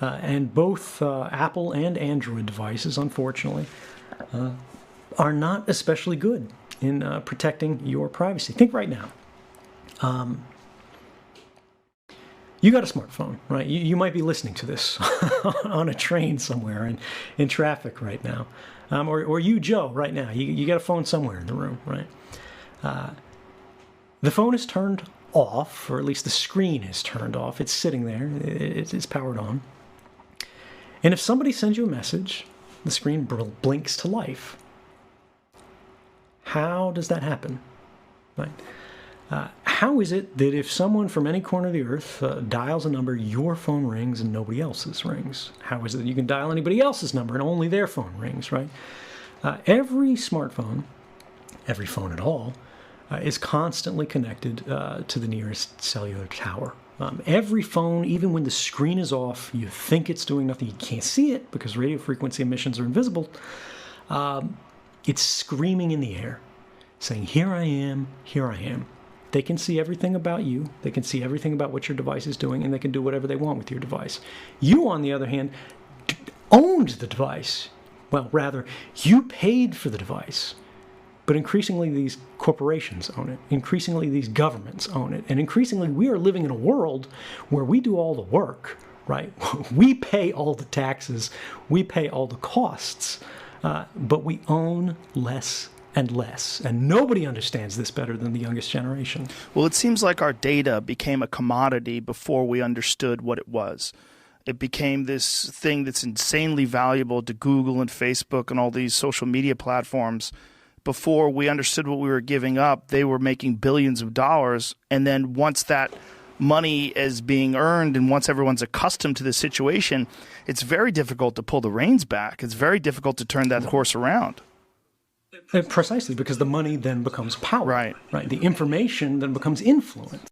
And both Apple and Android devices, unfortunately, are not especially good in protecting your privacy. Think right now. You got a smartphone, right? You might be listening to this on a train somewhere in traffic right now. Or you, Joe, right now. You got a phone somewhere in the room, right? The phone is turned off, or at least the screen is turned off. It's sitting there. It's powered on. And if somebody sends you a message, the screen blinks to life. How does that happen? Right? How is it that if someone from any corner of the earth dials a number, your phone rings and nobody else's rings? How is it that you can dial anybody else's number and only their phone rings, right? Every smartphone, every phone at all, is constantly connected to the nearest cellular tower. Every phone, even when the screen is off, you think it's doing nothing. You can't see it because radio frequency emissions are invisible. It's screaming in the air, saying, here I am, here I am. They can see everything about you. They can see everything about what your device is doing, and they can do whatever they want with your device. You, on the other hand, owned the device. Well, rather, you paid for the device. But increasingly, these corporations own it. Increasingly, these governments own it. And increasingly, we are living in a world where we do all the work, right? We pay all the taxes. We pay all the costs. But we own less and less. And nobody understands this better than the youngest generation. Well, it seems like our data became a commodity before we understood what it was. It became this thing that's insanely valuable to Google and Facebook and all these social media platforms. Before we understood what we were giving up, they were making billions of dollars. And then once that money is being earned and once everyone's accustomed to the situation, it's very difficult to pull the reins back. It's very difficult to turn that horse around. Precisely, because the money then becomes power. Right. The information then becomes influence.